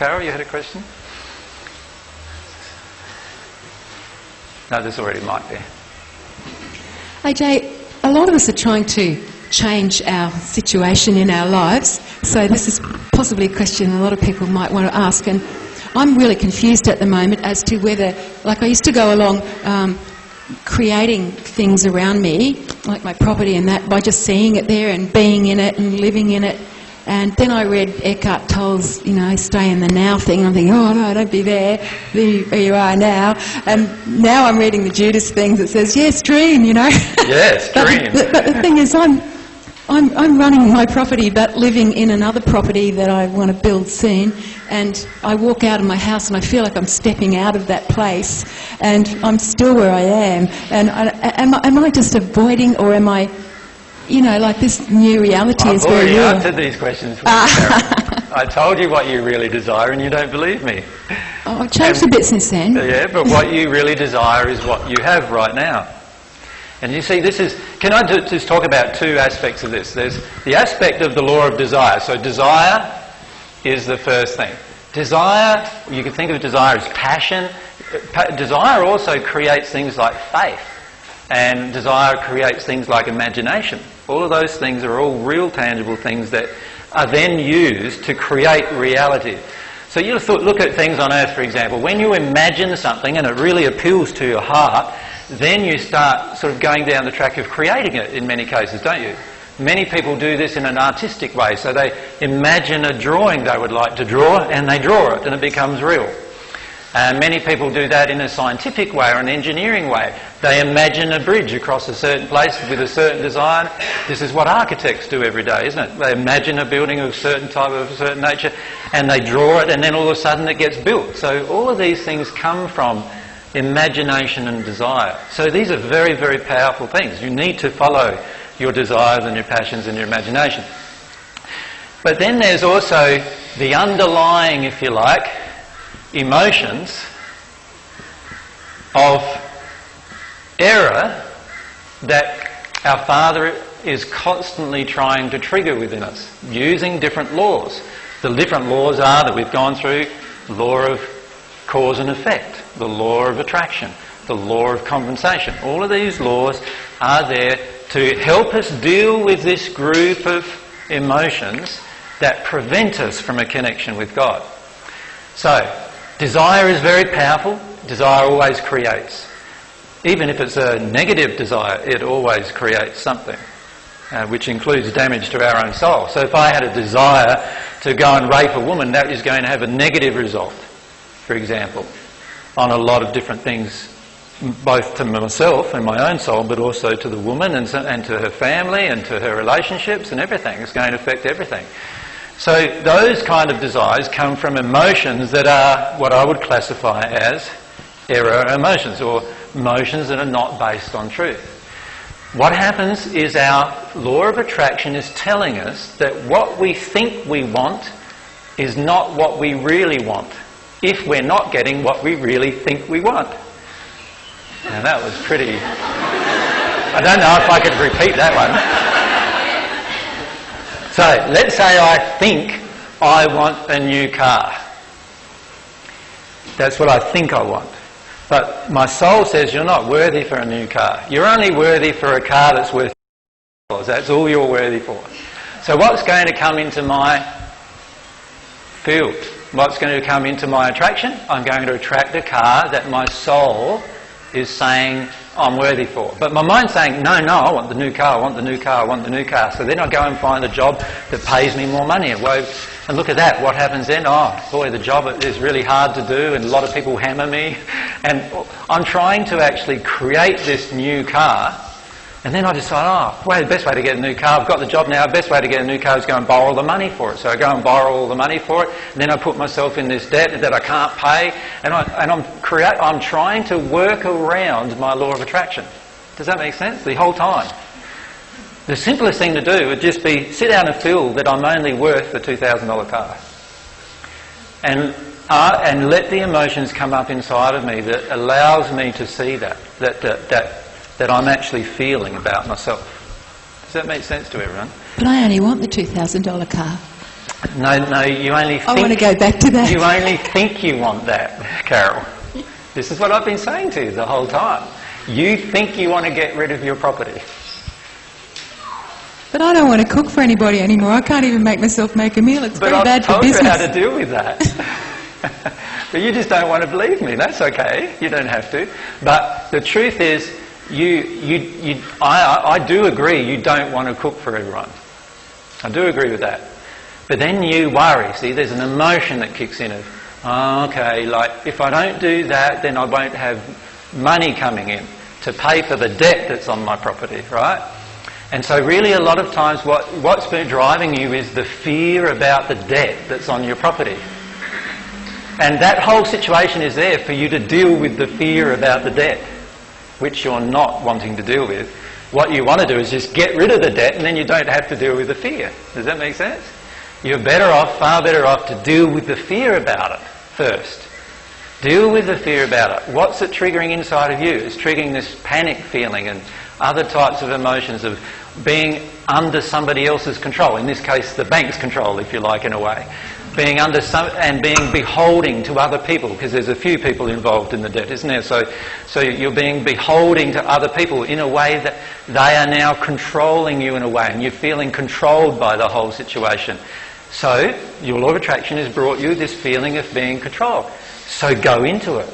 Carol, you had a question? No, there's already a mic there. AJ, a lot of us are trying to change our situation in our lives, so this is possibly a question a lot of people might want to ask, and I'm really confused at the moment as to whether, like I used to go along creating things around me, like my property and that, by just seeing it there and being in it and living in it. And then I read Eckhart Tolle's, stay in the now thing. I'm thinking, oh no, don't be there. There you are now. And now I'm reading the Judas things that says, yes, dream, Yes, dream. But the thing is, I'm running my property, but living in another property that I want to build soon. And I walk out of my house and I feel like I'm stepping out of that place, and I'm still where I am. And am I just avoiding, or am I? Like this new reality is very real. I've already answered these questions for you, Karen. I told you what you really desire and you don't believe me. Oh, I've changed a bit since then. Yeah, but what you really desire is what you have right now. And you see, can I just talk about two aspects of this? There's the aspect of the law of desire. So desire is the first thing. Desire, you can think of desire as passion. Desire also creates things like faith. And desire creates things like imagination. All of those things are all real, tangible things that are then used to create reality. So you look at things on earth, for example. When you imagine something and it really appeals to your heart, then you start sort of going down the track of creating it in many cases, don't you? Many people do this in an artistic way. So they imagine a drawing they would like to draw and they draw it and it becomes real. Many people do that in a scientific way or an engineering way. They imagine a bridge across a certain place with a certain design. This is what architects do every day, isn't it? They imagine a building of a certain type, of a certain nature, and they draw it, and then all of a sudden it gets built. So all of these things come from imagination and desire. So these are very, very powerful things. You need to follow your desires and your passions and your imagination. But then there's also the underlying, if you like, emotions of error that our Father is constantly trying to trigger within us, using different laws. The different laws are that we've gone through: the law of cause and effect, the law of attraction, the law of compensation. All of these laws are there to help us deal with this group of emotions that prevent us from a connection with God. So, desire is very powerful. Desire always creates. Even if it's a negative desire, it always creates something, which includes damage to our own soul. So if I had a desire to go and rape a woman, that is going to have a negative result, for example, on a lot of different things, both to myself and my own soul, but also to the woman and to her family and to her relationships and everything. It's going to affect everything. So those kind of desires come from emotions that are what I would classify as error emotions, or emotions that are not based on truth. What happens is our law of attraction is telling us that what we think we want is not what we really want, if we're not getting what we really think we want. Now that was pretty... I don't know if I could repeat that one. So, let's say I think I want a new car. That's what I think I want. But my soul says you're not worthy for a new car. You're only worthy for a car that's worth $1,000. That's all you're worthy for. So what's going to come into my field? What's going to come into my attraction? I'm going to attract a car that my soul is saying I'm worthy for. But my mind's saying, no, I want the new car, I want the new car, I want the new car. So then I go and find a job that pays me more money. And look at that, what happens then? Oh, boy, the job is really hard to do and a lot of people hammer me. And I'm trying to actually create this new car. And then I decide, the best way to get a new car, I've got the job now, the best way to get a new car is go and borrow the money for it. So I go and borrow all the money for it, and then I put myself in this debt that I can't pay, and I'm trying to work around my law of attraction. Does that make sense? The whole time. The simplest thing to do would just be sit down and feel that I'm only worth the $2,000 car. And let the emotions come up inside of me that allows me to see that I'm actually feeling about myself. Does that make sense to everyone? But I only want the $2,000 car. No, you only think... I want to go back to that. You only think you want that, Carol. This is what I've been saying to you the whole time. You think you want to get rid of your property. But I don't want to cook for anybody anymore. I can't even make myself make a meal. It's very bad for business. But I've told you how to deal with that. But you just don't want to believe me. That's okay. You don't have to. But the truth is, I do agree you don't want to cook for everyone. I do agree with that. But then you worry. See, there's an emotion that kicks in of, oh, okay, like if I don't do that, then I won't have money coming in to pay for the debt that's on my property, right? And so really a lot of times what's been driving you is the fear about the debt that's on your property. And that whole situation is there for you to deal with the fear about the debt, which you're not wanting to deal with. What you want to do is just get rid of the debt and then you don't have to deal with the fear. Does that make sense? You're better off, far better off, to deal with the fear about it first. Deal with the fear about it. What's it triggering inside of you? It's triggering this panic feeling and other types of emotions of being under somebody else's control. In this case, the bank's control, if you like, in a way. Being under and being beholding to other people, because there's a few people involved in the debt, isn't there? So you're being beholding to other people in a way that they are now controlling you in a way, and you're feeling controlled by the whole situation. So your law of attraction has brought you this feeling of being controlled. So go into it.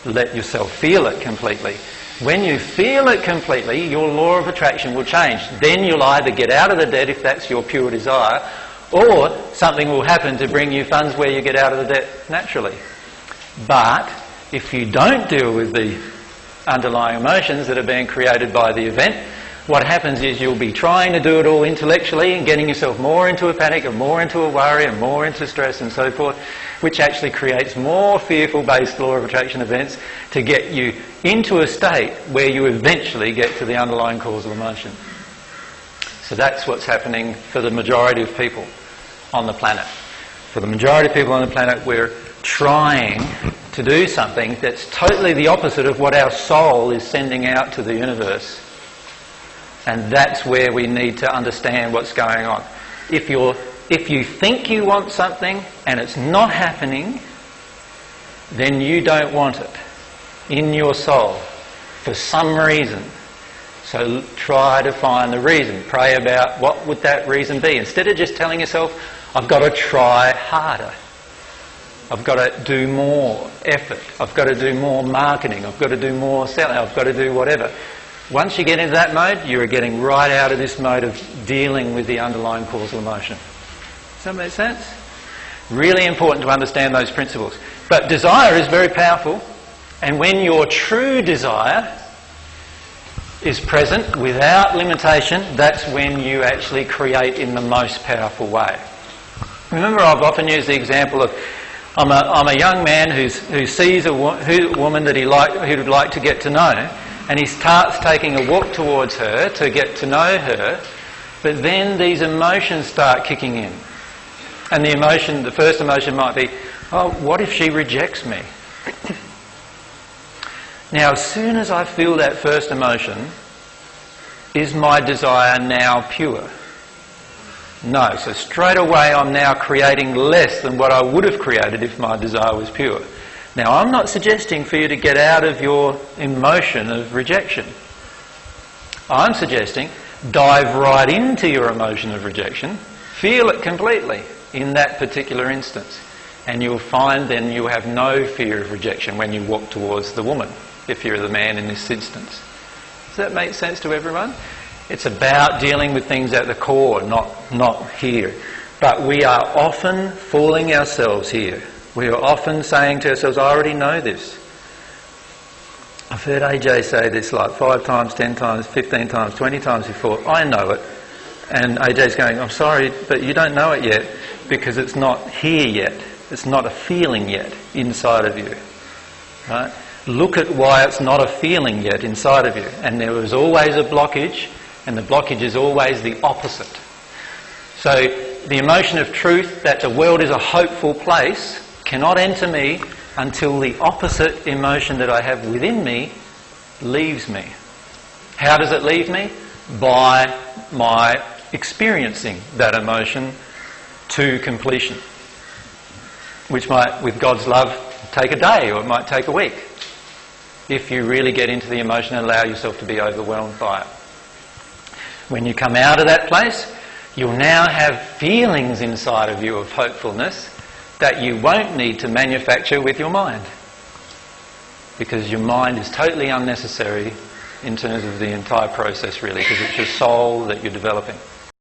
Let yourself feel it completely. When you feel it completely, your law of attraction will change. Then you'll either get out of the debt if that's your pure desire, or something will happen to bring you funds where you get out of the debt naturally. But if you don't deal with the underlying emotions that are being created by the event, what happens is you'll be trying to do it all intellectually and getting yourself more into a panic and more into a worry and more into stress and so forth, which actually creates more fearful-based law of attraction events to get you into a state where you eventually get to the underlying causal emotion. So that's what's happening for the majority of people on the planet. For the majority of people on the planet, we're trying to do something that's totally the opposite of what our soul is sending out to the universe. And that's where we need to understand what's going on. If you think you want something and it's not happening, then you don't want it in your soul for some reason. So try to find the reason. Pray about what would that reason be. Instead of just telling yourself, I've got to try harder. I've got to do more effort. I've got to do more marketing. I've got to do more selling. I've got to do whatever. Once you get into that mode, you're getting right out of this mode of dealing with the underlying causal emotion. Does that make sense? Really important to understand those principles. But desire is very powerful. And when your true desire is present without limitation, that's when you actually create in the most powerful way. Remember, I've often used the example of I'm a young man who sees a woman that he'd like to get to know, and he starts taking a walk towards her to get to know her, but then these emotions start kicking in. And the first emotion might be, oh, what if she rejects me? Now, as soon as I feel that first emotion, is my desire now pure? No. So straight away I'm now creating less than what I would have created if my desire was pure. Now, I'm not suggesting for you to get out of your emotion of rejection. I'm suggesting dive right into your emotion of rejection, feel it completely in that particular instance, and you'll find then you have no fear of rejection when you walk towards the woman, if you're the man in this instance. Does that make sense to everyone? It's about dealing with things at the core, not here. But we are often fooling ourselves here. We are often saying to ourselves, I already know this. I've heard AJ say this like 5 times, 10 times, 15 times, 20 times before. I know it. And AJ's going, I'm sorry, but you don't know it yet because it's not here yet. It's not a feeling yet inside of you. Right? Look at why it's not a feeling yet inside of you. And there is always a blockage, and the blockage is always the opposite. So the emotion of truth that the world is a hopeful place cannot enter me until the opposite emotion that I have within me leaves me. How does it leave me? By my experiencing that emotion to completion, which might, with God's love, take a day or it might take a week if you really get into the emotion and allow yourself to be overwhelmed by it. When you come out of that place, you'll now have feelings inside of you of hopefulness that you won't need to manufacture with your mind, because your mind is totally unnecessary in terms of the entire process, really, because it's your soul that you're developing.